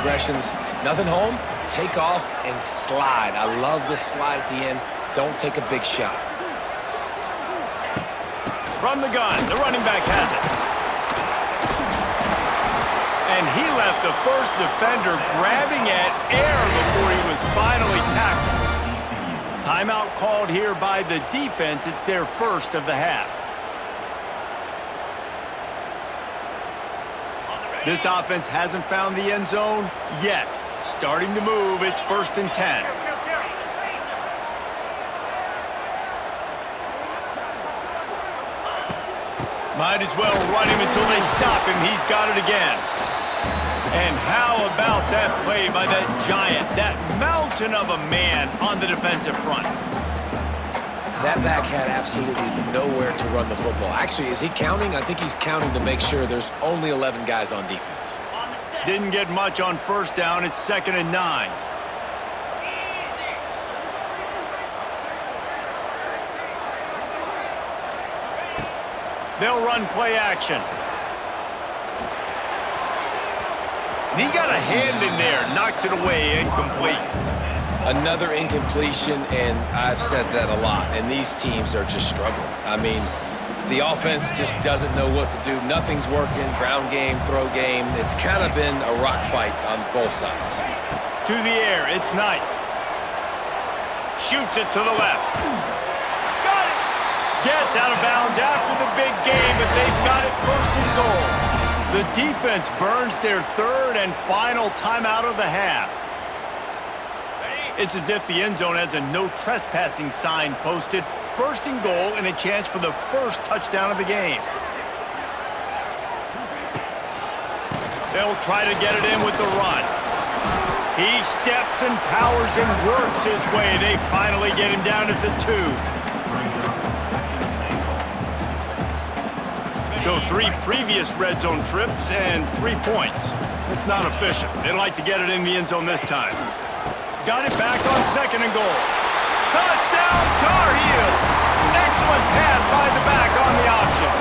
progressions. Nothing home, take off and slide. I love the slide at the end. Don't take a big shot. From the gun, the running back has it. And he left the first defender grabbing at air before he was finally tackled. Timeout called here by the defense. It's their first of the half. This offense hasn't found the end zone yet. Starting to move, it's 1st and 10. Might as well run him until they stop him. He's got it again. And how about that play by that giant, that mountain of a man on the defensive front? That back had absolutely nowhere to run the football. Actually, is he counting? I think he's counting to make sure there's only 11 guys on defense. Didn't get much on 1st down. It's 2nd and 9. They'll run play action. And he got a hand in there, knocks it away, incomplete. Another incompletion, and I've said that a lot, and these teams are just struggling. I mean, the offense just doesn't know what to do. Nothing's working, ground game, throw game. It's kind of been a rock fight on both sides. To the air, it's Knight. Shoots it to the left. Got it! Gets out of bounds after the big game, but they've got it 1st and goal. The defense burns their 3rd and final timeout of the half. It's as if the end zone has a no trespassing sign posted. 1st and goal and a chance for the first touchdown of the game. They'll try to get it in with the run. He steps and powers and works his way. They finally get him down at the 2. So 3 previous red zone trips and 3 points. It's not efficient. They'd like to get it in the end zone this time. Got it back on 2nd and goal. Touchdown, Tar Heels! Excellent pass by the back on the option.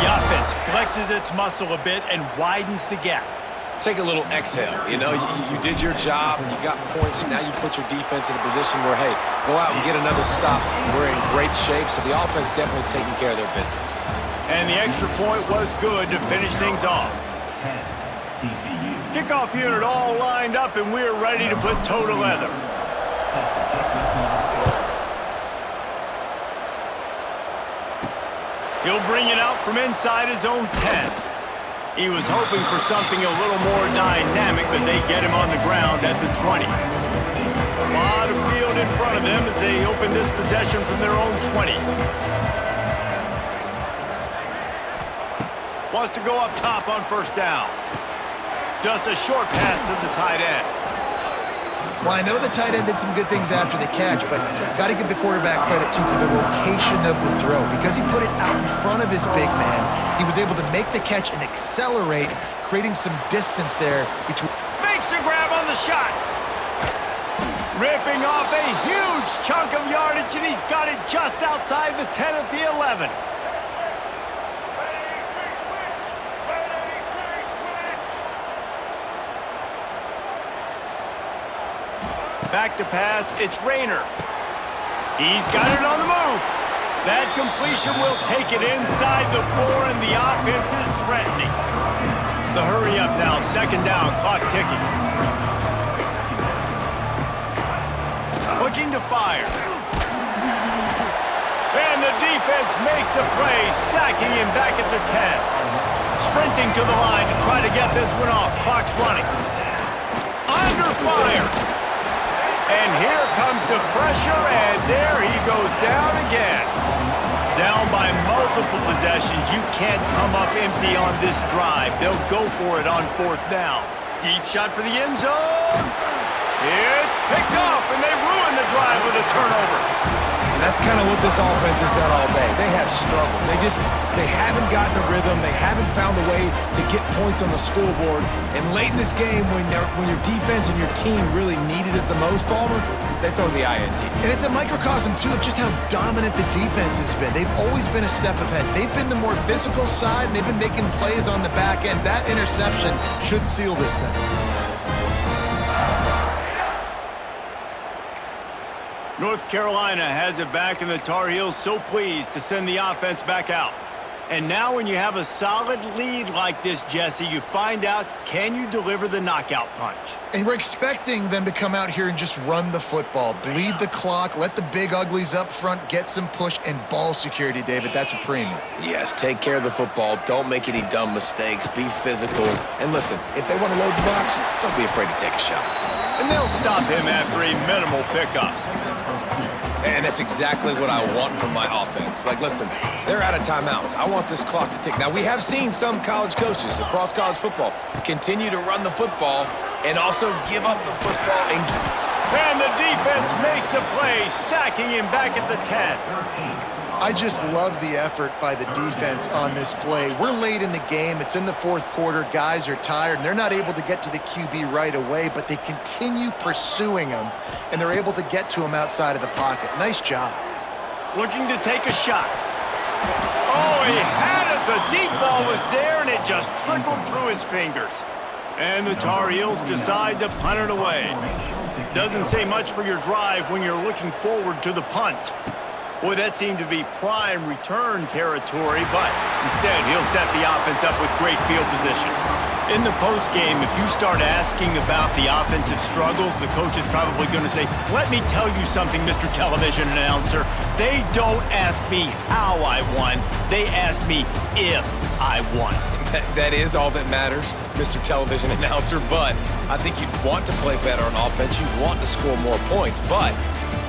The offense flexes its muscle a bit and widens the gap. Take a little exhale. You know, you did your job, you got points, now you put your defense in a position where, hey, go out and get another stop. We're in great shape, so the offense definitely taking care of their business. And the extra point was good to finish things off. Kickoff unit all lined up, and we're ready to put toe to leather. He'll bring it out from inside his own 10. He was hoping for something a little more dynamic, but they get him on the ground at the 20. A lot of field in front of them as they open this possession from their own 20. Wants to go up top on 1st down. Just a short pass to the tight end. Well, I know the tight end did some good things after the catch, but got to give the quarterback credit to the location of the throw. Because he put it out in front of his big man, he was able to make the catch and accelerate, creating some distance there between. Makes the grab on the shot. Ripping off a huge chunk of yardage, and he's got it just outside the 10 at the 11. Back to pass, it's Rayner. He's got it on the move. That completion will take it inside the 4, and the offense is threatening. The hurry up now, 2nd down, clock ticking. Looking to fire. And the defense makes a play, sacking him back at the 10. Sprinting to the line to try to get this one off. Clock's running. Under fire. And here comes the pressure, and there he goes down again. Down by multiple possessions. You can't come up empty on this drive. They'll go for it on 4th down. Deep shot for the end zone. It's picked off, and they ruin the drive with a turnover. And that's kind of what this offense has done all day. They have struggled. They haven't gotten a rhythm. They haven't found a way to get points on the scoreboard. And late in this game, when your defense and your team really needed it the most, Palmer, they throw the INT. And it's a microcosm, too, of just how dominant the defense has been. They've always been a step ahead. They've been the more physical side, and they've been making plays on the back end. That interception should seal this thing. North Carolina has it back, and the Tar Heels so pleased to send the offense back out. And now when you have a solid lead like this, Jesse, you find out, can you deliver the knockout punch? And we're expecting them to come out here and just run the football, bleed the clock, let the big uglies up front get some push, and ball security, David. That's a premium. Yes, take care of the football. Don't make any dumb mistakes. Be physical. And listen, if they want to load the box, don't be afraid to take a shot. And they'll stop him after a minimal pickup. And that's exactly what I want from my offense. Like, listen, they're out of timeouts. I want this clock to tick. Now, we have seen some college coaches across college football continue to run the football and also give up the football. And the defense makes a play, sacking him back at the 10. I just love the effort by the defense on this play. We're late in the game. It's in the fourth quarter. Guys are tired, and they're not able to get to the QB right away, but they continue pursuing him, and they're able to get to him outside of the pocket. Nice job. Looking to take a shot. Oh, he had it. The deep ball was there, and it just trickled through his fingers. And the Tar Heels decide to punt it away. Doesn't say much for your drive when you're looking forward to the punt. Boy, that seemed to be prime return territory, but instead he'll set the offense up with great field position. In the postgame, if you start asking about the offensive struggles, the coach is probably going to say, let me tell you something, Mr. Television Announcer. They don't ask me how I won. They ask me if I won. That is all that matters, Mr. Television Announcer, but I think you'd want to play better on offense. You'd want to score more points, but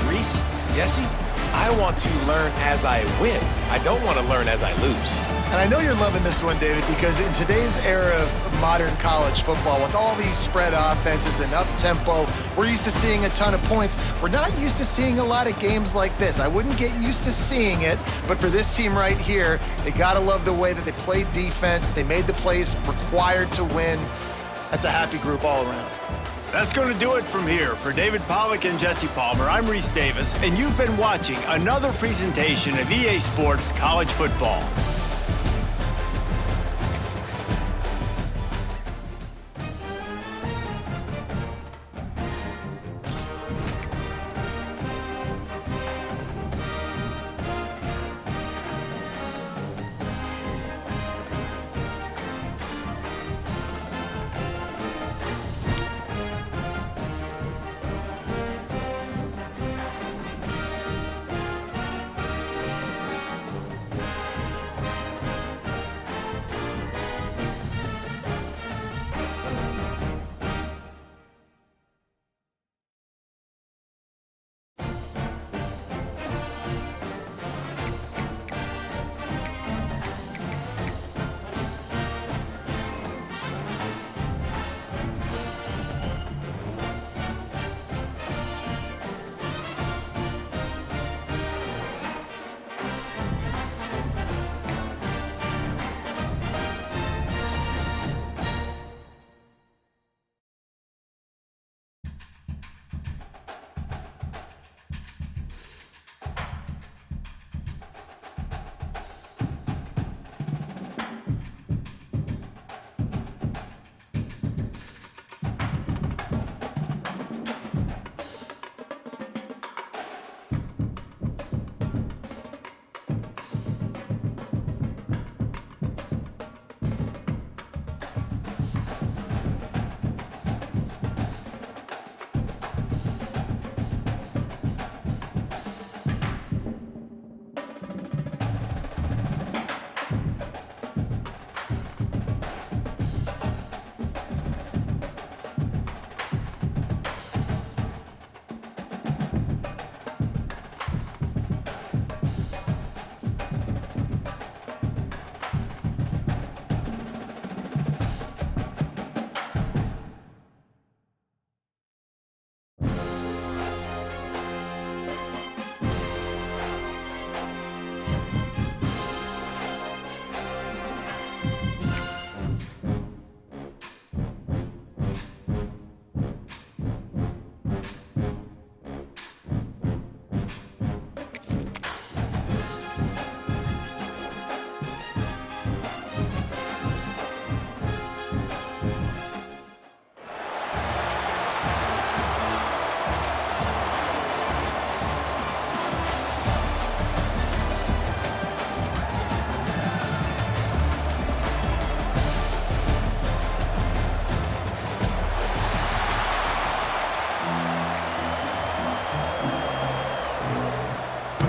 Reese, Jesse, I want to learn as I win. I don't want to learn as I lose. And I know you're loving this one, David, because in today's era of modern college football, with all these spread offenses and up-tempo, we're used to seeing a ton of points. We're not used to seeing a lot of games like this. I wouldn't get used to seeing it, but for this team right here, they got to love the way that they played defense. They made the plays required to win. That's a happy group all around. That's going to do it from here. For David Pollack and Jesse Palmer, I'm Reese Davis, and you've been watching another presentation of EA Sports College Football.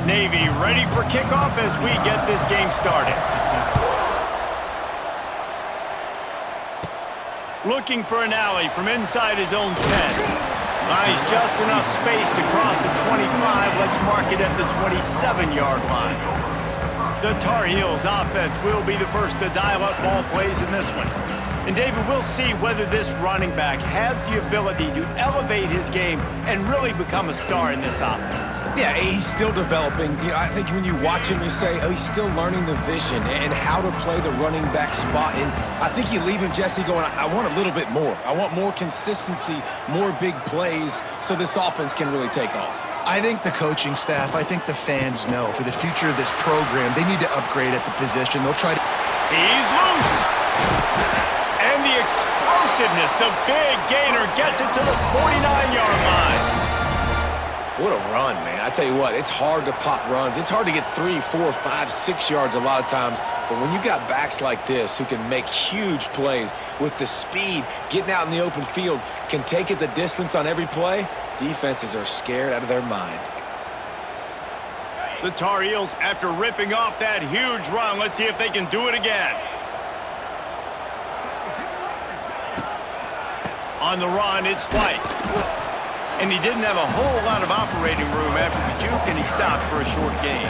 Navy ready for kickoff as we get this game started. Looking for an alley from inside his own 10. Buys just enough space to cross the 25. Let's mark it at the 27-yard line. The Tar Heels offense will be the first to dial up ball plays in this one. And David, we'll see whether this running back has the ability to elevate his game and really become a star in this offense. Yeah, he's still developing. I think when you watch him, you say, oh, he's still learning the vision and how to play the running back spot. And I think you leave him, Jesse, going, I want a little bit more. I want more consistency, more big plays so this offense can really take off. I think the coaching staff, I think the fans know for the future of this program, they need to upgrade at the position. They'll try to... He's loose. And the explosiveness, the big gainer gets it to the 49-yard line. What a run, man. I tell you what, it's hard to pop runs. It's hard to get 3, 4, 5, 6 yards a lot of times. But when you got backs like this who can make huge plays with the speed, getting out in the open field, can take it the distance on every play, defenses are scared out of their mind. The Tar Heels, after ripping off that huge run, let's see if they can do it again. On the run, it's White. And he didn't have a whole lot of operating room after the juke, and he stopped for a short gain.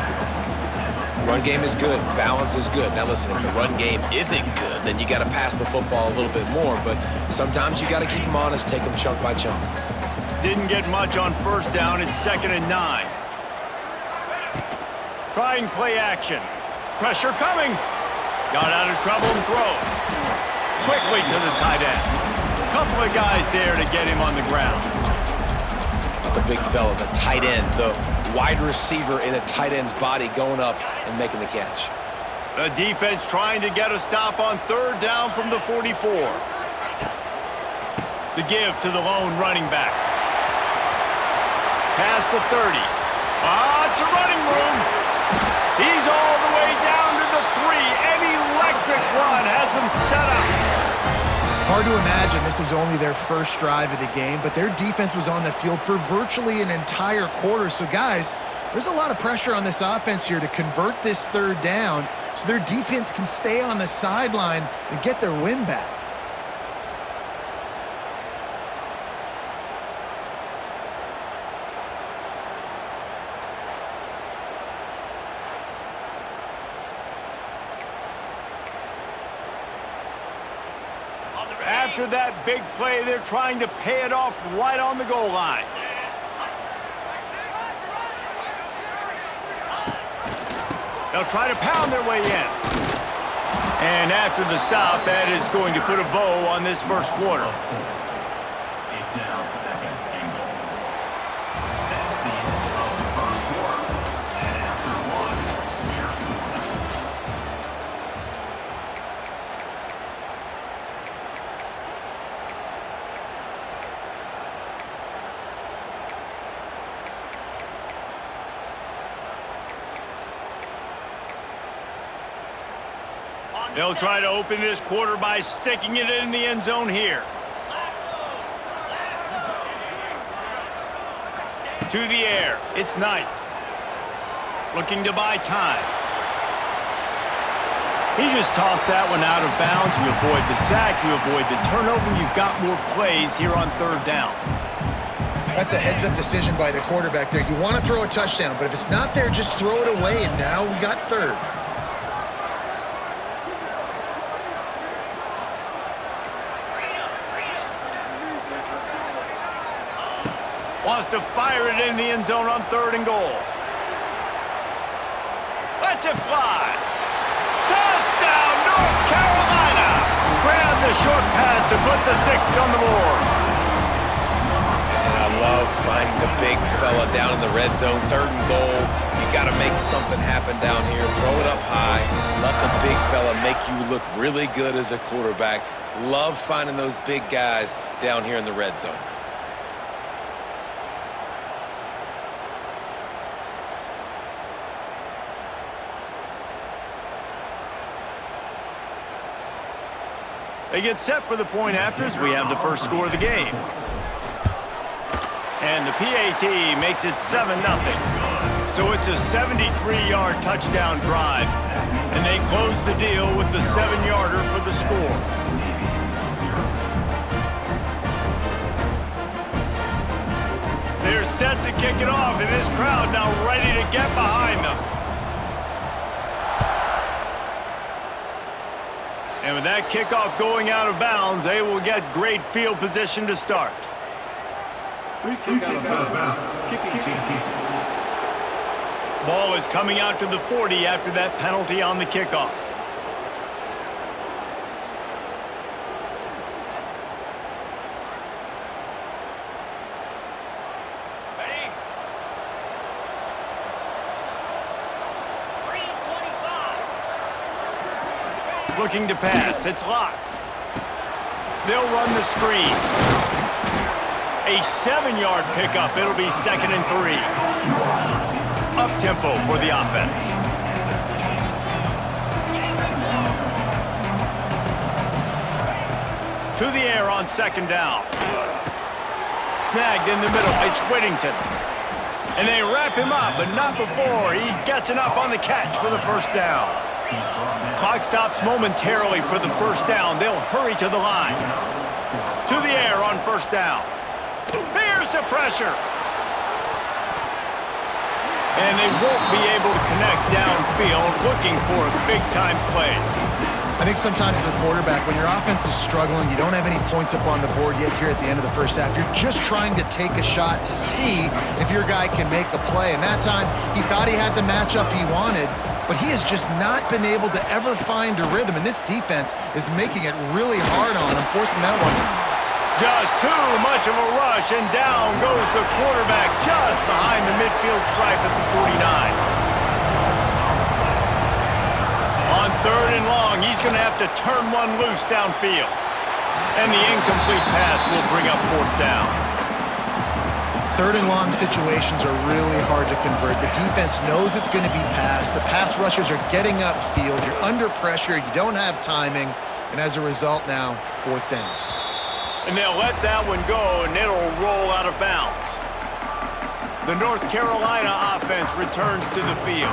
Run game is good. Balance is good. Now listen, if the run game isn't good, then you got to pass the football a little bit more. But sometimes you got to keep them honest, take them chunk by chunk. Didn't get much on first down. It's 2nd and 9. Trying play action. Pressure coming. Got out of trouble and throws. Quickly to the tight end. Couple of guys there to get him on the ground. The big fella, the tight end, the wide receiver in a tight end's body going up and making the catch. The defense trying to get a stop on 3rd down from the 44. The give to the lone running back. Past the 30. It's a running room. He's all the way down to the 3. An electric run has him set up. Hard to imagine this is only their first drive of the game, but their defense was on the field for virtually an entire quarter. So, guys, there's a lot of pressure on this offense here to convert this 3rd down so their defense can stay on the sideline and get their win back. After that big play, they're trying to pay it off right on the goal line. They'll try to pound their way in. And after the stop, that is going to put a bow on this first quarter. They'll try to open this quarter by sticking it in the end zone here. To the air, it's Knight. Looking to buy time. He just tossed that one out of bounds. You avoid the sack, you avoid the turnover. You've got more plays here on 3rd down. That's a heads-up decision by the quarterback there. You want to throw a touchdown, but if it's not there, just throw it away, and now we got 3rd. Wants to fire it in the end zone on 3rd and goal. Lets it fly. Touchdown, North Carolina! Grab the short pass to put the 6 on the board. And I love finding the big fella down in the red zone, 3rd and goal. You got to make something happen down here. Throw it up high. Let the big fella make you look really good as a quarterback. Love finding those big guys down here in the red zone. They get set for the point after as we have the first score of the game. And the PAT makes it 7-0. So it's a 73-yard touchdown drive, and they close the deal with the 7-yarder for the score. They're set to kick it off, and this crowd now ready to get behind them. And with that kickoff going out of bounds, they will get great field position to start. Free kick out of bounds. Kicking team. Ball is coming out to the 40 after that penalty on the kickoff. Ready? 3:25. Looking to pass. It's locked. They'll run the screen. A 7-yard pickup. It'll be 2nd and 3. Up-tempo for the offense. To the air on 2nd down. Snagged in the middle. It's Whittington. And they wrap him up, but not before he gets enough on the catch for the 1st down. Clock stops momentarily for the 1st down. They'll hurry to the line. To the air on 1st down. There's the pressure. And they won't be able to connect downfield, looking for a big-time play. I think sometimes as a quarterback, when your offense is struggling, you don't have any points up on the board yet here at the end of the 1st half. You're just trying to take a shot to see if your guy can make a play. And that time, he thought he had the matchup he wanted, but he has just not been able to ever find a rhythm. And this defense is making it really hard on him, forcing that one. Just too much of a rush, and down goes the quarterback just behind the midfield stripe at the 49. On 3rd and long, he's going to have to turn one loose downfield. And the incomplete pass will bring up 4th down. 3rd and long situations are really hard to convert. The defense knows it's going to be passed. The pass rushers are getting upfield. You're under pressure. You don't have timing. And as a result now, 4th down. And they'll let that one go, and it'll roll out of bounds. The North Carolina offense returns to the field.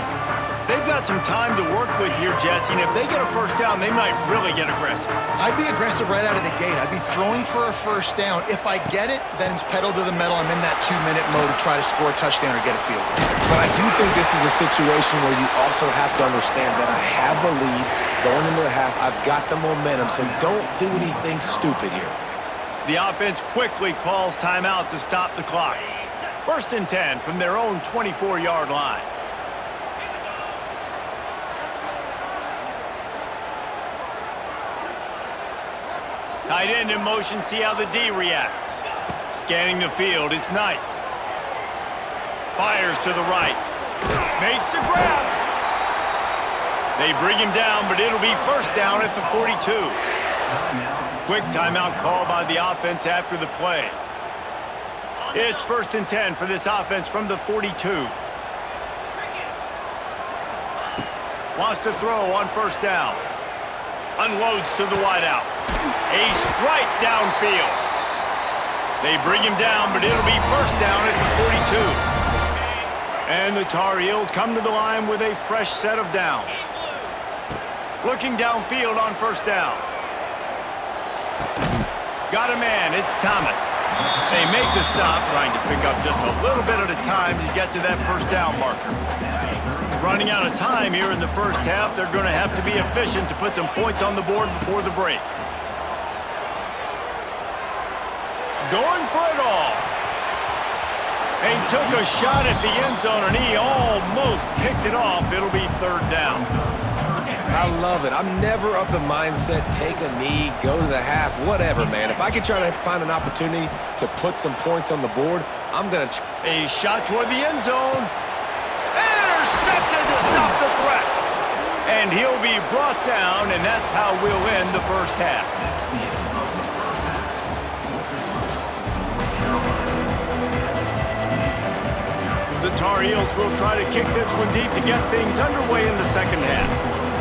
They've got some time to work with here, Jesse, and if they get a 1st down, they might really get aggressive. I'd be aggressive right out of the gate. I'd be throwing for a 1st down. If I get it, then it's pedal to the metal. I'm in that 2-minute mode to try to score a touchdown or get a field goal. But I do think this is a situation where you also have to understand that I have the lead going into the half. I've got the momentum, so don't do anything stupid here. The offense quickly calls timeout to stop the clock. 1st and 10 from their own 24-yard line. Tight end in motion, see how the D reacts. Scanning the field, it's Knight. Fires to the right. Makes the grab. They bring him down, but it'll be 1st down at the 42. Quick timeout call by the offense after the play. It's 1st and 10 for this offense from the 42. Wants to throw on 1st down. Unloads to the wideout. A strike downfield. They bring him down, but it'll be 1st down at the 42. And the Tar Heels come to the line with a fresh set of downs. Looking downfield on 1st down. Got a man, it's Thomas. They make the stop, trying to pick up just a little bit at a time to get to that 1st down marker. Running out of time here in the 1st half, they're going to have to be efficient to put some points on the board before the break. Going for it all. He took a shot at the end zone, and he almost picked it off. It'll be 3rd down. I love it. I'm never of the mindset, take a knee, go to the half, whatever, man. If I can try to find an opportunity to put some points on the board, I'm going to... A shot toward the end zone. Intercepted to stop the threat. And he'll be brought down, and that's how we'll end the 1st half. The Tar Heels will try to kick this one deep to get things underway in the 2nd half.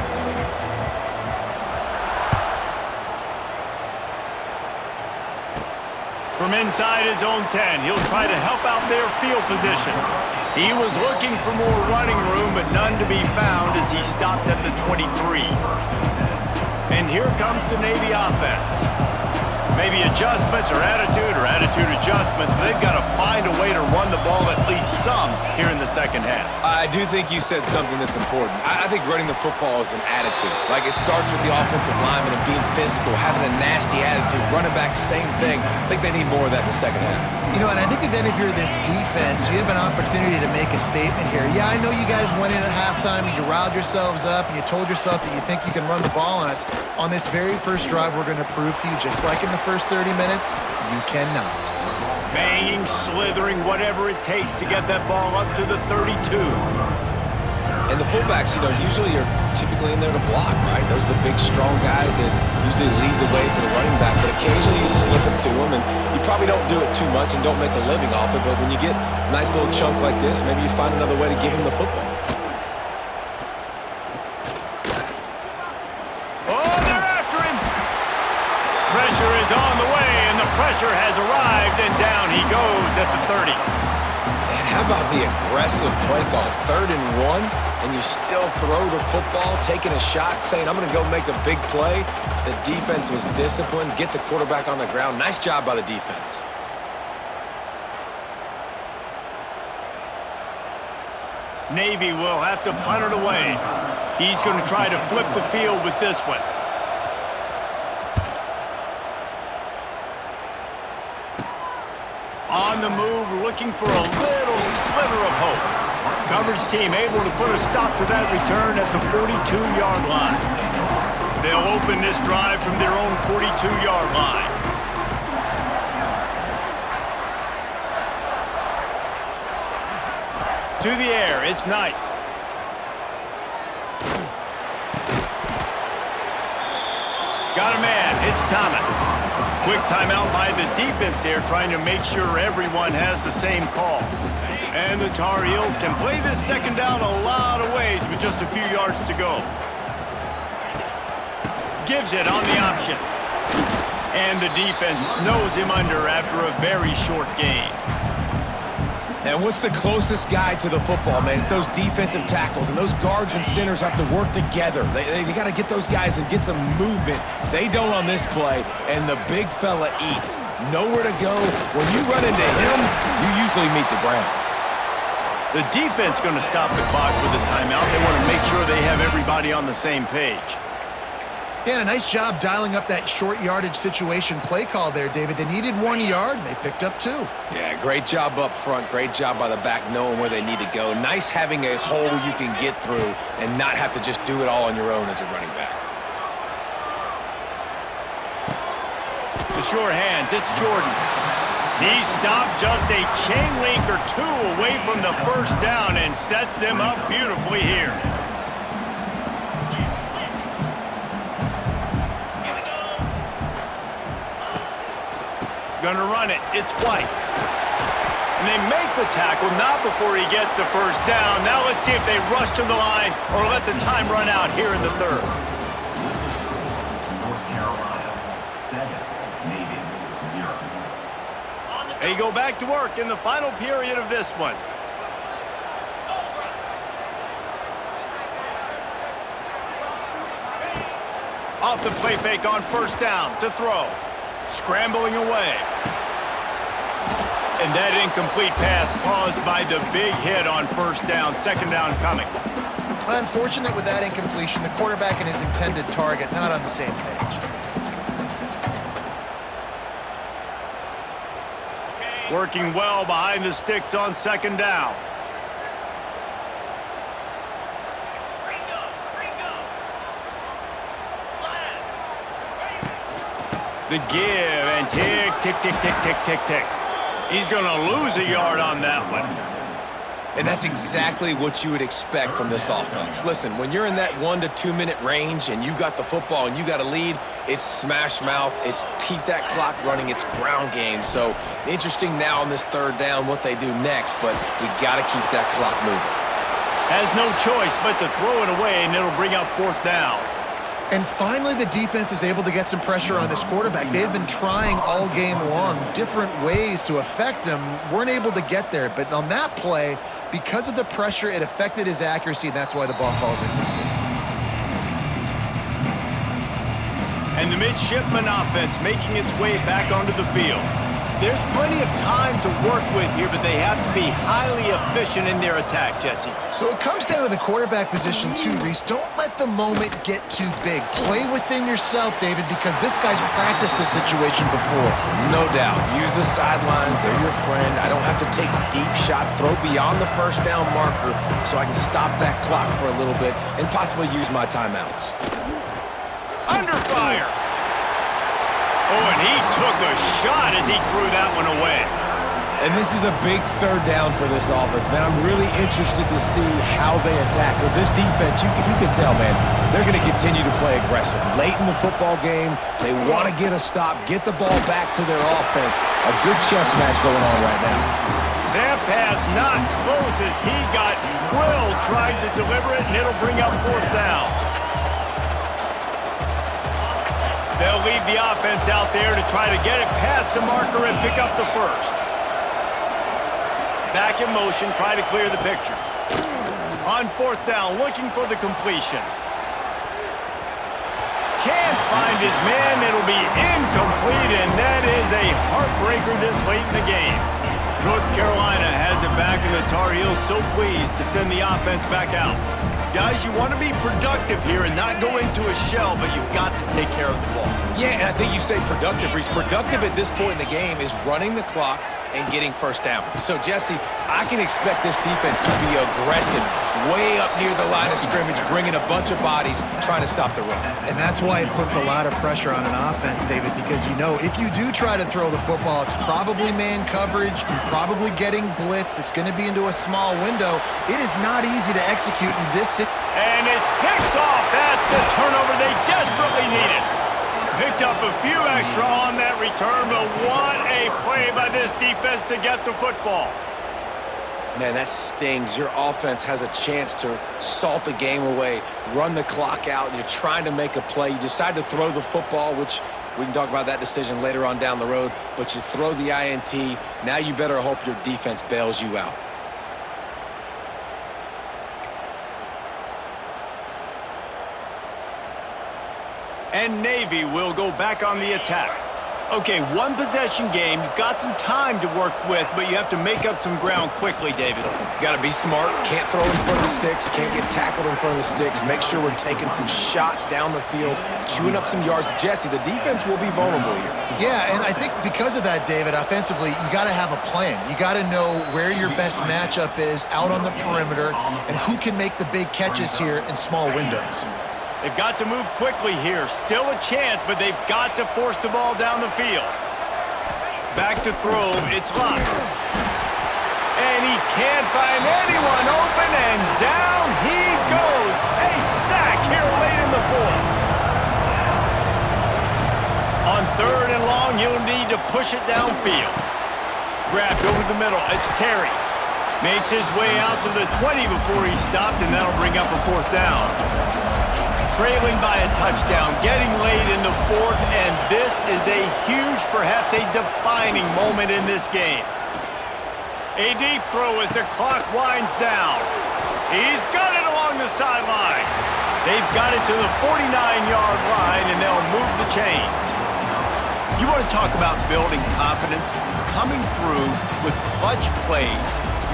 From inside his own 10, he'll try to help out their field position. He was looking for more running room, but none to be found as he stopped at the 23. And here comes the Navy offense. Maybe adjustments or attitude adjustments, but they've got to find a way to run the ball at least some here in the second half. I do think you said something that's important. I think running the football is an attitude. Like, it starts with the offensive lineman and being physical, having a nasty attitude. Running back, same thing. I think they need more of that in the second half. You know, and I think if you're this defense, you have an opportunity to make a statement here. Yeah, I know you guys went in at halftime and you riled yourselves up and you told yourself that you think you can run the ball on us. On this very first drive, we're going to prove to you, just like in the first 30 minutes, you cannot. Banging, slithering, whatever it takes to get that ball up to the 32. And the fullbacks, you know, usually are typically in there to block, right? Those are the big, strong guys that usually lead the way for the running back. But occasionally you slip it to them, and you probably don't do it too much and don't make a living off it. But when you get a nice little chunk like this, maybe you find another way to give him the football. Oh, they're after him! Pressure is on the way, and the pressure has arrived, and down he goes at the 30. And how about the aggressive play call? 3rd and 1, and you still throw the football, taking a shot, saying, I'm going to go make a big play. The defense was disciplined, get the quarterback on the ground. Nice job by the defense. Navy will have to punt it away. He's going to try to flip the field with this one. On the move, looking for a little sliver of hope. Coverage team able to put a stop to that return at the 42-yard line. They'll open this drive from their own 42-yard line. To the air, it's Knight. Got a man, it's Thomas. Quick timeout by the defense there, trying to make sure everyone has the same call. And the Tar Heels can play this second down a lot of ways with just a few yards to go. Gives it on the option. And the defense snows him under after a very short gain. And what's the closest guy to the football, man? It's those defensive tackles, and those guards and centers have to work together. They got to get those guys and get some movement. They don't on this play, and the big fella eats. Nowhere to go. When you run into him, you usually meet the ground. The defense going to stop the clock with a timeout. They want to make sure they have everybody on the same page. Yeah, a nice job dialing up that short yardage situation play call there, David. They needed 1 yard, and they picked up 2. Yeah, great job up front. Great job by the back knowing where they need to go. Nice having a hole you can get through and not have to just do it all on your own as a running back. The sure hands, it's Jordan. He stopped just a chain link or 2 away from the first down and sets them up beautifully here. Gonna run it. It's White. And they make the tackle, not before he gets the first down. Now let's see if they rush to the line or let the time run out here in the third. North Carolina, 7, Navy, 0. They go back to work in the final period of this one. Off the play fake on first down to throw. Scrambling away. And that incomplete pass caused by the big hit on first down. Second down coming. Unfortunate with that incompletion. The quarterback and his intended target not on the same page. Working well behind the sticks on second down. The give and tick, tick, tick, tick, tick, tick, tick. He's going to lose a yard on that one. And that's exactly what you would expect from this offense. Listen, when you're in that 1 to 2 minute range and you got the football and you got a lead, it's smash mouth, it's keep that clock running, it's ground game. So interesting now on this third down what they do next, but we got to keep that clock moving. Has no choice but to throw it away, and it'll bring up fourth down. And finally, the defense is able to get some pressure on this quarterback. They had been trying all game long different ways to affect him, weren't able to get there. But on that play, because of the pressure, it affected his accuracy, and that's why the ball falls incomplete. And the midshipman offense making its way back onto the field. There's plenty of time to work with here, but they have to be highly efficient in their attack, Jesse. So it comes down to the quarterback position too, Reese. Don't let the moment get too big. Play within yourself, David, because this guy's practiced this situation before. No doubt. Use the sidelines. They're your friend. I don't have to take deep shots, throw beyond the first down marker so I can stop that clock for a little bit and possibly use my timeouts. Under fire. Oh, and he took a shot as he threw that one away. And this is a big third down for this offense, man. I'm really interested to see how they attack. Because this defense, you can tell, man, they're going to continue to play aggressive. Late in the football game, they want to get a stop, get the ball back to their offense. A good chess match going on right now. That pass not close as he got drilled trying to deliver it, and it'll bring up fourth down. They'll leave the offense out there to try to get it past the marker and pick up the first. Back in motion, try to clear the picture. On fourth down, looking for the completion. Can't find his man. It'll be incomplete, and that is a heartbreaker this late in the game. North Carolina has it back, and the Tar Heels so pleased to send the offense back out. Guys, you want to be productive here and not go into a shell, but you've got to take care of the ball. Yeah, and I think you say productive, Reese. Productive at this point in the game is running the clock and getting first down. So, Jesse, I can expect this defense to be aggressive, way up near the line of scrimmage, bringing a bunch of bodies, trying to stop the run. And that's why it puts a lot of pressure on an offense, David, because you know if you do try to throw the football, it's probably man coverage, you're probably getting blitzed, it's going to be into a small window. It is not easy to execute in this situation. And it's picked off. That's the turnover they desperately needed. Picked up a few extra on that return, but what a play by this defense to get the football. Man, that stings. Your offense has a chance to salt the game away, run the clock out, and you're trying to make a play. You decide to throw the football, which we can talk about that decision later on down the road, but you throw the INT. Now you better hope your defense bails you out. And Navy will go back on the attack. Okay, one possession game. You've got some time to work with, but you have to make up some ground quickly, David. Got to be smart. Can't throw in front of the sticks. Can't get tackled in front of the sticks. Make sure we're taking some shots down the field, chewing up some yards. Jesse, the defense will be vulnerable here. Yeah, and I think because of that, David, offensively, you got to have a plan. You got to know where your best matchup is out on the perimeter and who can make the big catches here in small windows. They've got to move quickly here. Still a chance, but they've got to force the ball down the field. Back to throw. It's locked. And he can't find anyone open, and down he goes. A sack here late in the fourth. On third and long, he'll need to push it downfield. Grabbed over the middle. It's Terry. Makes his way out to the 20 before he stopped, and that'll bring up a fourth down. Trailing by a touchdown, getting late in the fourth, and this is a huge, perhaps a defining moment in this game. A deep throw as the clock winds down. He's got it along the sideline. They've got it to the 49-yard line, and they'll move the chains. You want to talk about building confidence? Coming through with clutch plays,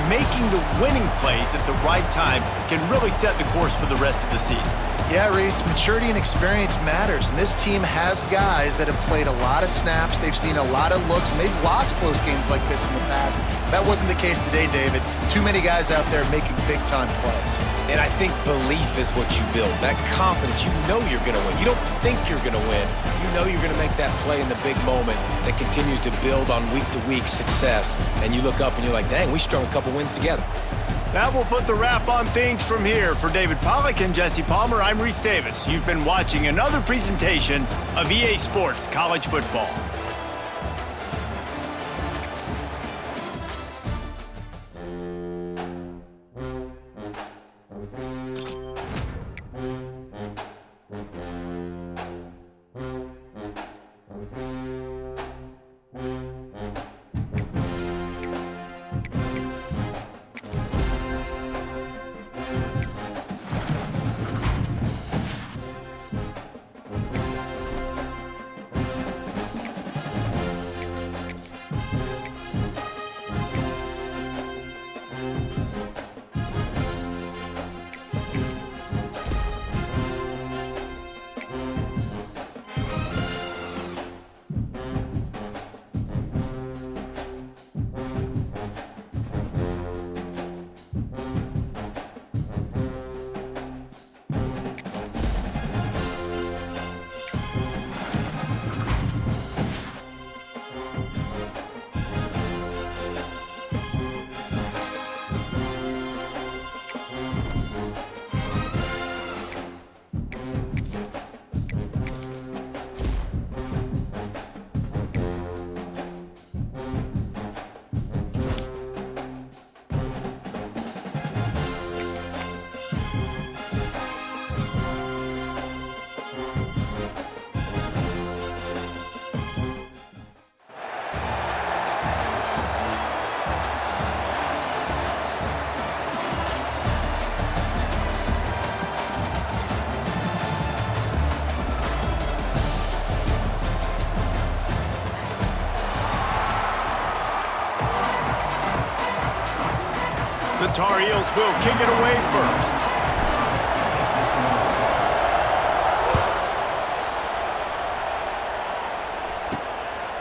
making the winning plays at the right time can really set the course for the rest of the season. Yeah, Reese, maturity and experience matters, and this team has guys that have played a lot of snaps, they've seen a lot of looks, and they've lost close games like this in the past. That wasn't the case today, David. Too many guys out there making big-time plays. And I think belief is what you build. That confidence, you know you're going to win. You don't think you're going to win. You know you're going to make that play in the big moment that continues to build on week-to-week success. And you look up and you're like, dang, we strung a couple wins together. That will put the wrap on things from here. For David Pollack and Jesse Palmer, I'm Reese Davis. You've been watching another presentation of EA Sports College Football. Tar Heels will kick it away first.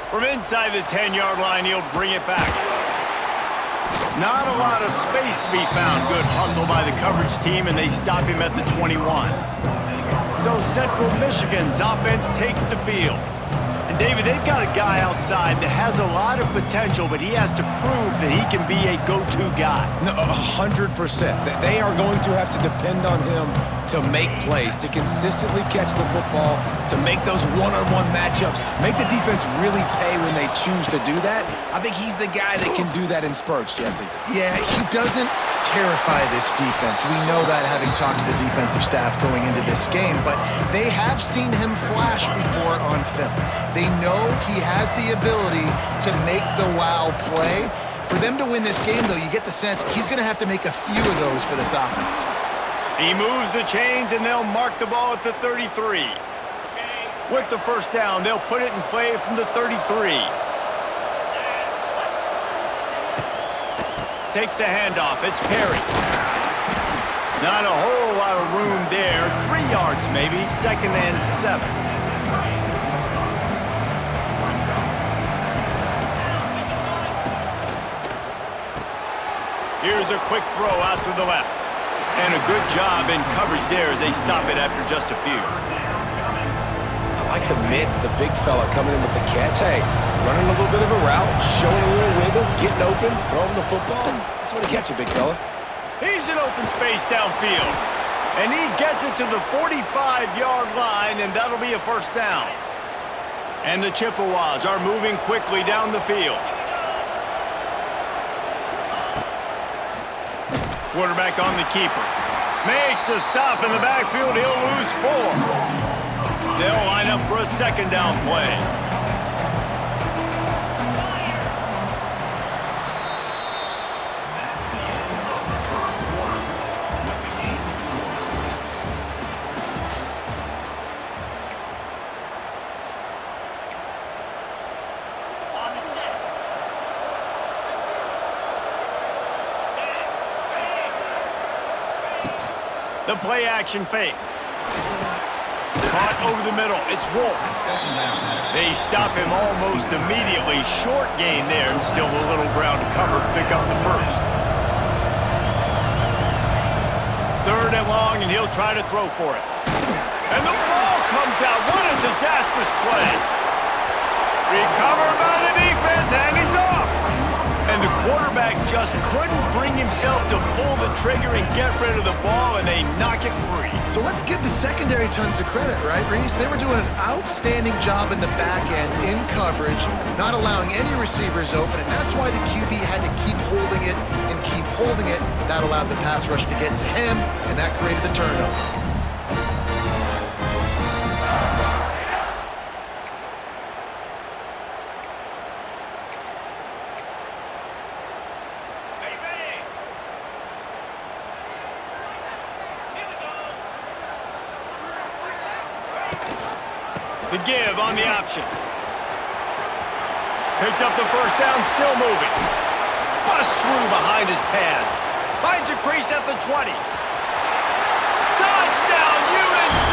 From inside the 10-yard line, he'll bring it back. Not a lot of space to be found. Good hustle by the coverage team, and they stop him at the 21. So Central Michigan's offense takes the field. And David, they've got a guy outside that has a lot of potential, but he has to prove that he can be a go-to guy. No, 100%. They are going to have to depend on him to make plays, to consistently catch the football, to make those one-on-one matchups, make the defense really pay when they choose to do that. I think he's the guy that can do that in spurts, Jesse. Yeah, he doesn't terrify this defense. We know that, having talked to the defensive staff going into this game, but they have seen him flash before on film. They know he has the ability to make the wow play. For them to win this game, though, you get the sense he's going to have to make a few of those for this offense. He moves the chains, and they'll mark the ball at the 33. With the first down, they'll put it in play from the 33. Takes the handoff. It's Perry. Not a whole lot of room there. 3 yards maybe. 2nd and 7. Here's a quick throw out to the left. And a good job in coverage there as they stop it after just a few. I like the mitts, the big fella coming in with the catch. Hey, running a little bit of a route, showing a little wiggle, getting open, throwing the football. That's what he catch it, big fella. He's in open space downfield. And he gets it to the 45-yard line, and that'll be a first down. And the Chippewas are moving quickly down the field. Quarterback on the keeper. Makes a stop in the backfield. He'll lose 4. They'll line up for a 2nd down play. The play-action fake. Caught over the middle. It's Wolf. They stop him almost immediately. Short gain there, and still a little ground to cover to pick up the first. 3rd and long, and he'll try to throw for it. And the ball comes out. What a disastrous play. Recovered by the defense, and he's off. And the quarterback just couldn't bring himself to pull the trigger and get rid of the ball, and they knock it free. So let's give the secondary tons of credit, right, Reese? They were doing an outstanding job in the back end, in coverage, not allowing any receivers open, and that's why the QB had to keep holding it and keep holding it. That allowed the pass rush to get to him, and that created the turnover. The give on the option. Picks up the first down, still moving. Busts through behind his pad. Finds a crease at the 20. Touchdown, UNC!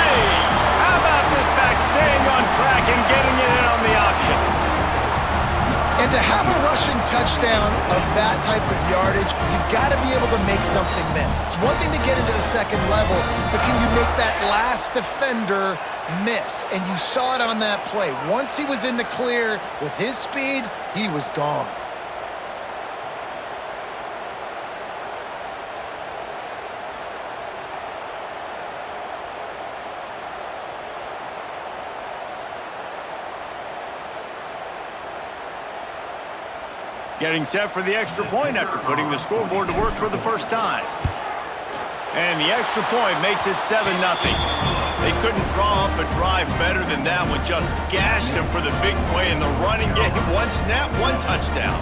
How about this back staying on track and getting it in on the option? And to have a rushing touchdown of that type of yardage, you've got to be able to make something miss. It's one thing to get into the second level, but can you make that last defender miss? And you saw it on that play. Once he was in the clear with his speed, he was gone. Getting set for the extra point after putting the scoreboard to work for the first time. And the extra point makes it 7-0. They couldn't draw up a drive better than that one. Just gashed them for the big play in the running game. 1 snap, 1 touchdown.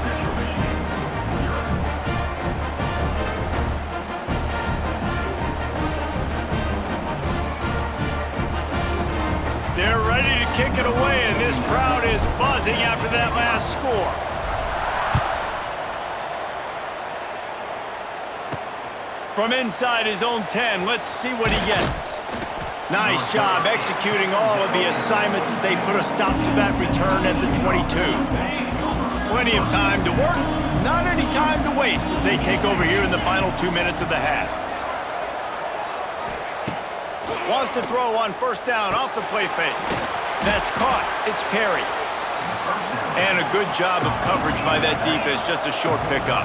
They're ready to kick it away, and this crowd is buzzing after that last score. From inside his own 10, let's see what he gets. Nice job executing all of the assignments as they put a stop to that return at the 22. Plenty of time to work, not any time to waste as they take over here in the final 2 minutes of the half. Wants to throw on first down off the play fake. That's caught. It's Perry. And a good job of coverage by that defense, just a short pickup.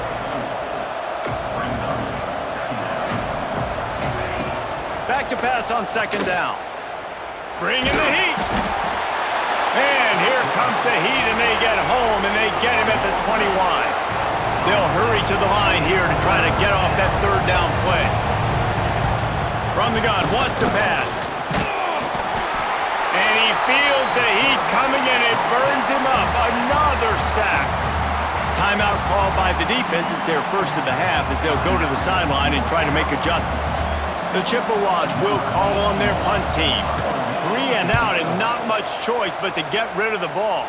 Back to pass on second down. Bring in the heat. And here comes the heat, and they get home, and they get him at the 21. They'll hurry to the line here to try to get off that third down play. From the gun, wants to pass. And he feels the heat coming, and it burns him up. Another sack. Timeout called by the defense. It's their first of the half as they'll go to the sideline and try to make adjustments. The Chippewas will call on their punt team. 3 and out and not much choice but to get rid of the ball.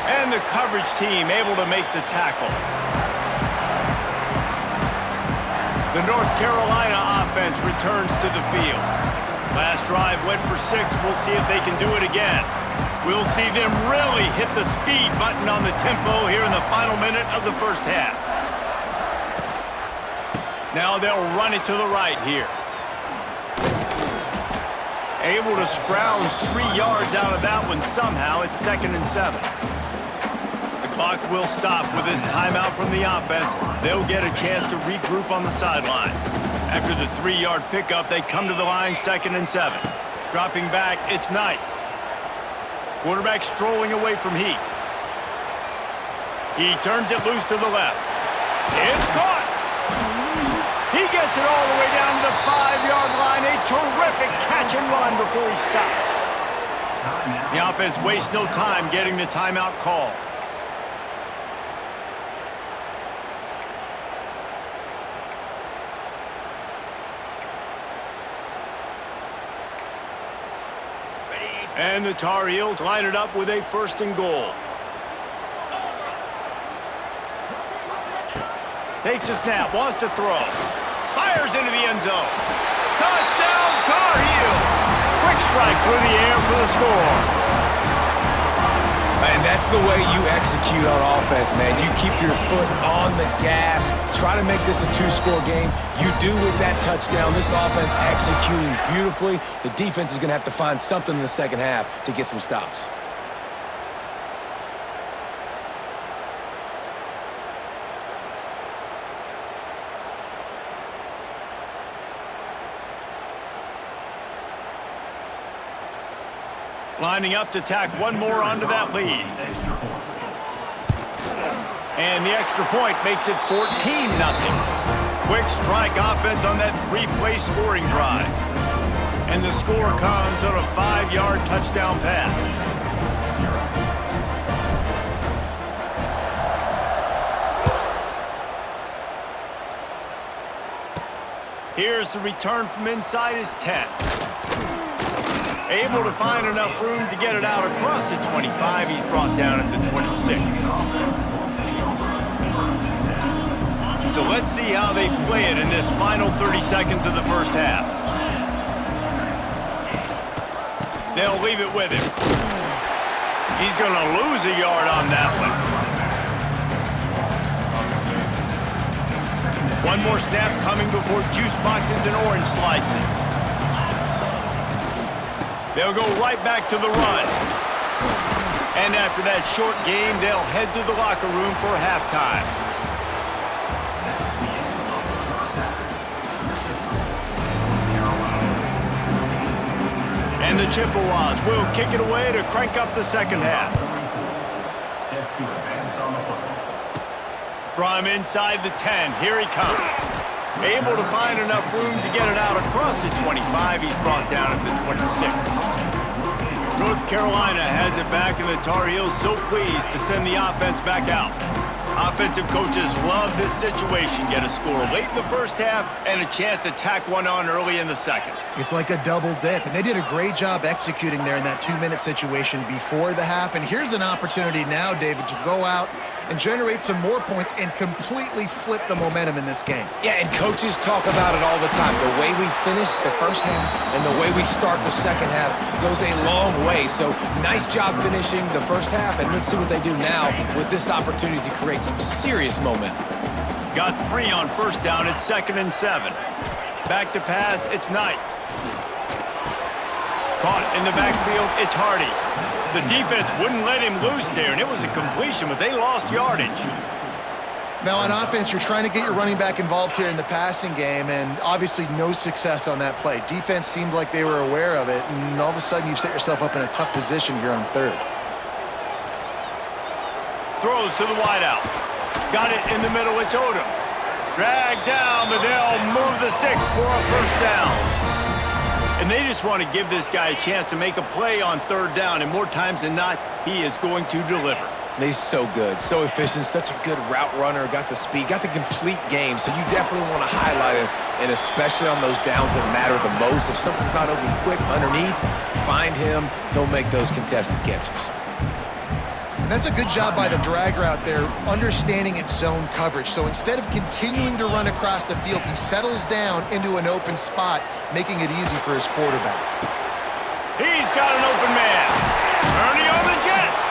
And the coverage team able to make the tackle. The North Carolina offense returns to the field. Last drive went for 6. We'll see if they can do it again. We'll see them really hit the speed button on the tempo here in the final minute of the first half. Now they'll run it to the right here. Able to scrounge 3 yards out of that one somehow. It's 2nd and 7. The clock will stop with this timeout from the offense. They'll get a chance to regroup on the sideline. After the 3-yard pickup, they come to the line 2nd and 7. Dropping back, it's Knight. Quarterback strolling away from Heat. He turns it loose to the left. It's caught. He gets it all the way down to the 5-yard line. A terrific catch and run before he stopped. The offense wastes no time getting the timeout called. And the Tar Heels line it up with a 1st and goal. Takes a snap, wants to throw. Fires into the end zone. Touchdown, Tar Heels! Quick strike through the air for the score. And that's the way you execute on offense, man. You keep your foot on the gas. Try to make this a 2-score game. You do with that touchdown. This offense executing beautifully. The defense is going to have to find something in the second half to get some stops. Lining up to tack one more onto that lead. And the extra point makes it 14-0. Quick strike offense on that 3-play scoring drive. And the score comes on a 5-yard touchdown pass. Here's the return from inside his 10. Able to find enough room to get it out across the 25. He's brought down at the 26. So let's see how they play it in this final 30 seconds of the first half. They'll leave it with him. He's going to lose a yard on that one. One more snap coming before juice boxes and orange slices. They'll go right back to the run. And after that short game, they'll head to the locker room for halftime. And the Chippewas will kick it away to crank up the second half. Set to advance on the football. From inside the 10, here he comes. Able to find enough room to get it out across the 25. He's brought down at the 26. North Carolina has it back, and the Tar Heels so pleased to send the offense back out. Offensive coaches love this situation. Get a score late in the first half and a chance to tack one on early in the second. It's like a double dip, and they did a great job executing there in that 2-minute situation before the half. And here's an opportunity now, David, to go out and generate some more points and completely flip the momentum in this game. Yeah, and coaches talk about it all the time. The way we finish the first half and the way we start the second half goes a long way. So nice job finishing the first half, and let's see what they do now with this opportunity to create some serious momentum. Got 3 on first down. It's 2nd and 7. Back to pass. It's Knight. Caught in the backfield. It's Hardy. The defense wouldn't let him loose there, and it was a completion, but they lost yardage. Now on offense, you're trying to get your running back involved here in the passing game, and obviously no success on that play. Defense seemed like they were aware of it, and all of a sudden you've set yourself up in a tough position here on 3rd. Throws to the wideout. Got it in the middle. It's Odom. Dragged down, but they'll move the sticks for a first down. And they just want to give this guy a chance to make a play on 3rd down, and more times than not, he is going to deliver. He's so good, so efficient, such a good route runner, got the speed, got the complete game, so you definitely want to highlight him, and especially on those downs that matter the most. If something's not open quick underneath, find him, he'll make those contested catches. That's a good job by the drag route there, understanding its zone coverage. So instead of continuing to run across the field, he settles down into an open spot, making it easy for his quarterback. He's got an open man. Ernie on the Jets.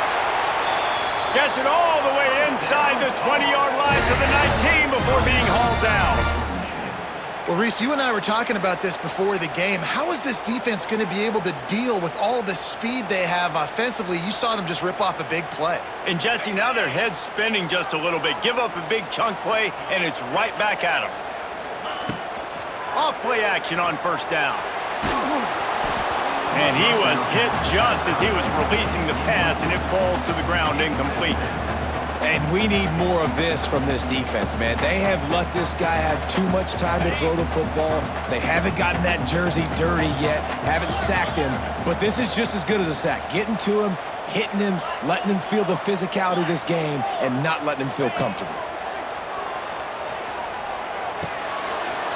Gets it all the way inside the 20-yard line to the 19 before being hauled down. Well, Reese, you and I were talking about this before the game. How is this defense going to be able to deal with all the speed they have offensively? You saw them just rip off a big play. And Jesse, now their head's spinning just a little bit. Give up a big chunk play, and it's right back at them. Off play action on first down. And he was hit just as he was releasing the pass, and it falls to the ground incomplete. And we need more of this from this defense, man. They have let this guy have too much time to throw the football. They haven't gotten that jersey dirty yet, haven't sacked him, but this is just as good as a sack. Getting to him, hitting him, letting him feel the physicality of this game, and not letting him feel comfortable.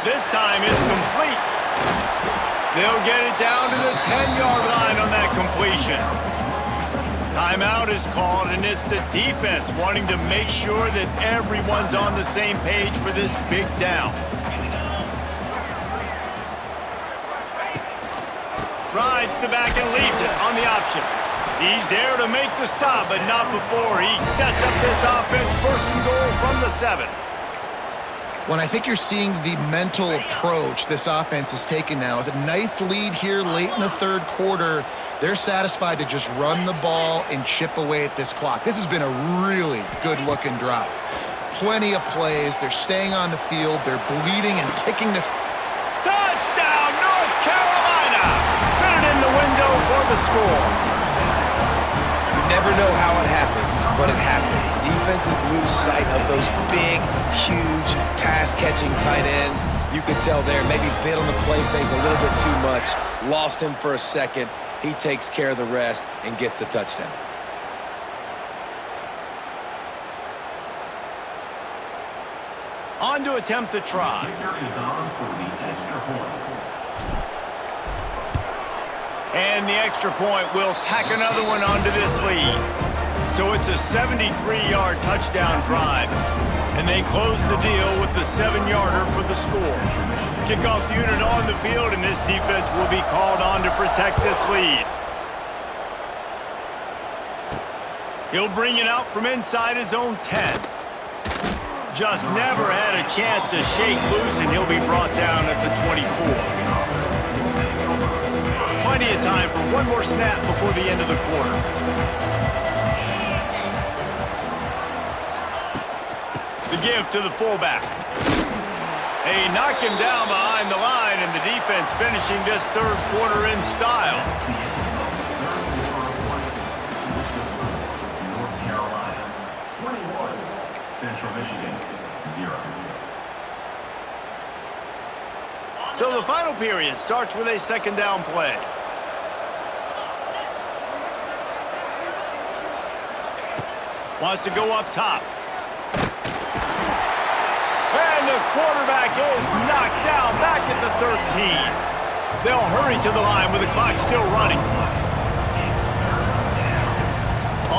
This time it's complete. They'll get it down to the 10-yard line on that completion. Timeout is called, and it's the defense wanting to make sure that everyone's on the same page for this big down. Rides the back and leaves it on the option. He's there to make the stop, but not before he sets up this offense 1st and goal from the 7. When I think you're seeing the mental approach this offense is taking now, with a nice lead here late in the 3rd quarter, they're satisfied to just run the ball and chip away at this clock. This has been a really good-looking drive. Plenty of plays. They're staying on the field. They're bleeding and ticking this. Touchdown, North Carolina! Fit it in the window for the score. You never know how it happens, but it happens. Defenses lose sight of those big, huge, pass-catching tight ends. You could tell there, maybe bit on the play fake a little bit too much. Lost him for a second. He takes care of the rest and gets the touchdown. On to attempt the try. Kicker is on for the extra point. And the extra point will tack another one onto this lead. So it's a 73-yard touchdown drive. And they close the deal with the 7-yarder for the score. Kickoff unit on the field, and this defense will be called on to protect this lead. He'll bring it out from inside his own 10. Just never had a chance to shake loose, and he'll be brought down at the 24. Plenty of time for one more snap before the end of the quarter. The give to the fullback. They knock him down behind the line, and the defense finishing this 3rd quarter in style. North Carolina, 21. Central Michigan, 0. So the final period starts with a 2nd down play. Wants to go up top. And the quarterback is knocked down back at the 13. They'll hurry to the line with the clock still running.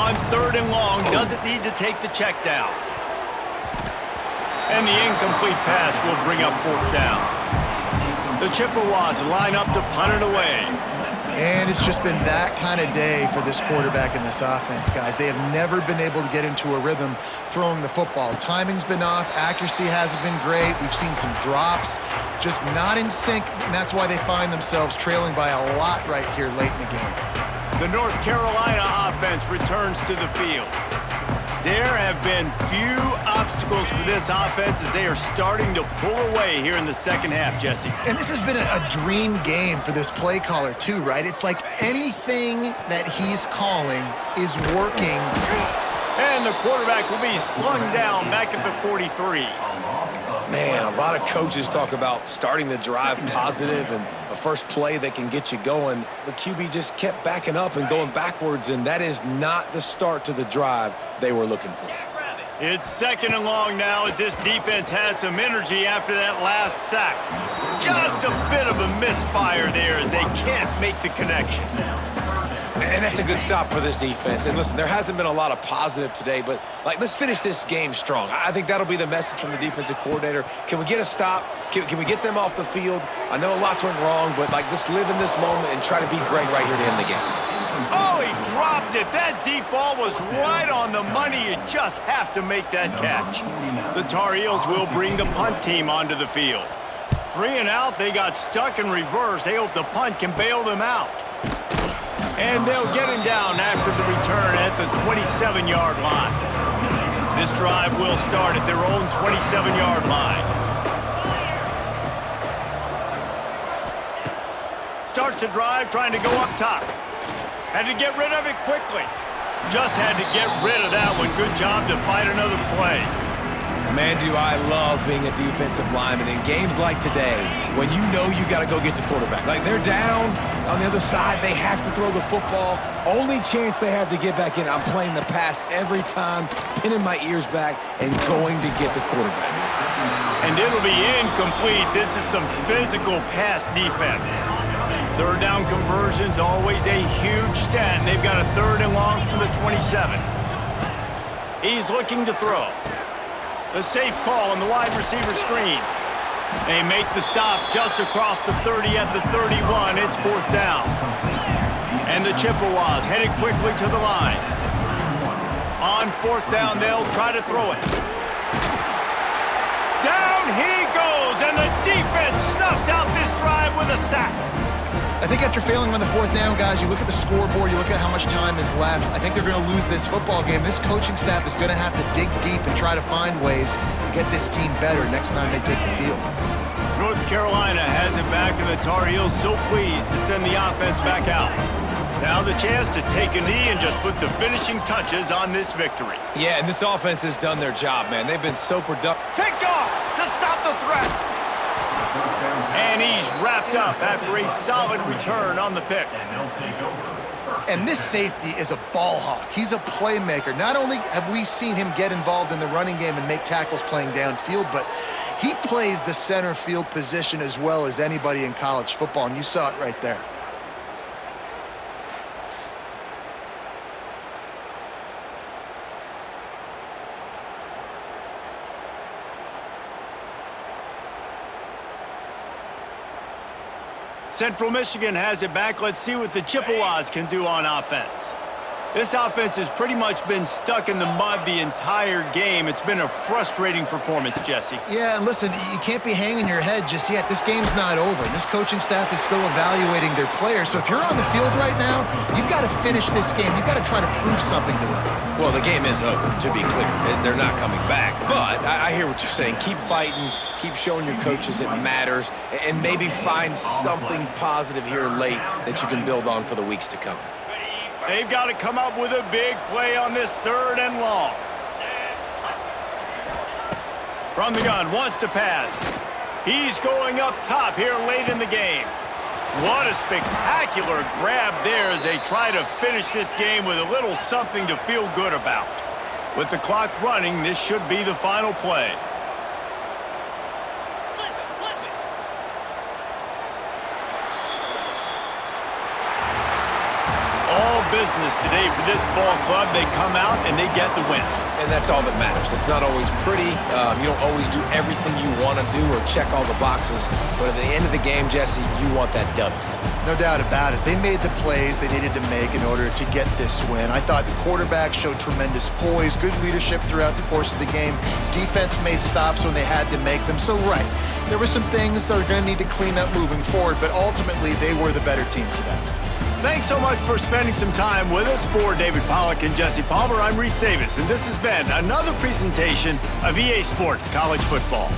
On 3rd and long, doesn't need to take the check down. And the incomplete pass will bring up 4th down. The Chippewas line up to punt it away. And it's just been that kind of day for this quarterback and this offense, guys. They have never been able to get into a rhythm throwing the football. Timing's been off. Accuracy hasn't been great. We've seen some drops, just not in sync, and that's why they find themselves trailing by a lot right here late in the game. The North Carolina offense returns to the field. There have been few obstacles for this offense as they are starting to pull away here in the second half, Jesse. And this has been a dream game for this play caller too, right? It's like anything that he's calling is working. And the quarterback will be slung down back at the 43. Man, a lot of coaches talk about starting the drive positive and a first play that can get you going. The QB just kept backing up and going backwards, and that is not the start to the drive they were looking for. It's 2nd and long now as this defense has some energy after that last sack. Just a bit of a misfire there as they can't make the connection. And that's a good stop for this defense. And listen, there hasn't been a lot of positive today, but let's finish this game strong. I think that'll be the message from the defensive coordinator. Can we get a stop? Can we get them off the field? I know lots went wrong, but let's live in this moment and try to be great right here to end the game. Oh, he dropped it. That deep ball was right on the money. You just have to make that catch. The Tar Heels will bring the punt team onto the field. 3 and out, they got stuck in reverse. They hope the punt can bail them out. And they'll get him down after the return at the 27-yard line. This drive will start at their own 27-yard line. Starts the drive trying to go up top. Had to get rid of it quickly. Just had to get rid of that one. Good job to fight another play. Man, do I love being a defensive lineman in games like today when you know you got to go get the quarterback. They're down on the other side. They have to throw the football. Only chance they have to get back in. I'm playing the pass every time, pinning my ears back and going to get the quarterback. And it'll be incomplete. This is some physical pass defense. 3rd down conversion's always a huge stat, and they've got a 3rd and long from the 27. He's looking to throw. The safe call on the wide receiver screen. They make the stop just across the 30 at the 31. It's 4th down. And the Chippewas headed quickly to the line. On 4th down, they'll try to throw it. Down he goes, and the defense snuffs out this drive with a sack. I think after failing on the 4th down, guys, you look at the scoreboard, you look at how much time is left. I think they're going to lose this football game. This coaching staff is going to have to dig deep and try to find ways to get this team better next time they take the field. North Carolina has it back, and the Tar Heels so pleased to send the offense back out. Now the chance to take a knee and just put the finishing touches on this victory. Yeah, and this offense has done their job, man. They've been so productive. Picked off to stop the threat. And he's wrapped up after a solid return on the pick. And this safety is a ball hawk. He's a playmaker. Not only have we seen him get involved in the running game and make tackles playing downfield, but he plays the center field position as well as anybody in college football, and you saw it right there. Central Michigan has it back. Let's see what the Chippewas can do on offense. This offense has pretty much been stuck in the mud the entire game. It's been a frustrating performance, Jesse. Yeah, and listen, you can't be hanging your head just yet. This game's not over. This coaching staff is still evaluating their players. So if you're on the field right now, you've got to finish this game. You've got to try to prove something to them. Well, the game is over, to be clear. They're not coming back. But I hear what you're saying. Keep fighting. Keep showing your coaches it matters. And maybe find something positive here late that you can build on for the weeks to come. They've got to come up with a big play on this 3rd and long. From the gun, wants to pass. He's going up top here late in the game. What a spectacular grab there as they try to finish this game with a little something to feel good about. With the clock running, this should be the final play. business today for this ball club. They come out and they get the win. And that's all that matters. It's not always pretty. You don't always do everything you want to do or check all the boxes. But at the end of the game, Jesse, you want that W. No doubt about it. They made the plays they needed to make in order to get this win. I thought the quarterback showed tremendous poise, good leadership throughout the course of the game. Defense made stops when they had to make them. So, right, there were some things they're going to need to clean up moving forward, but ultimately they were the better team today. Thanks so much for spending some time with us. For David Pollack and Jesse Palmer, I'm Reese Davis, and this has been another presentation of EA Sports College Football.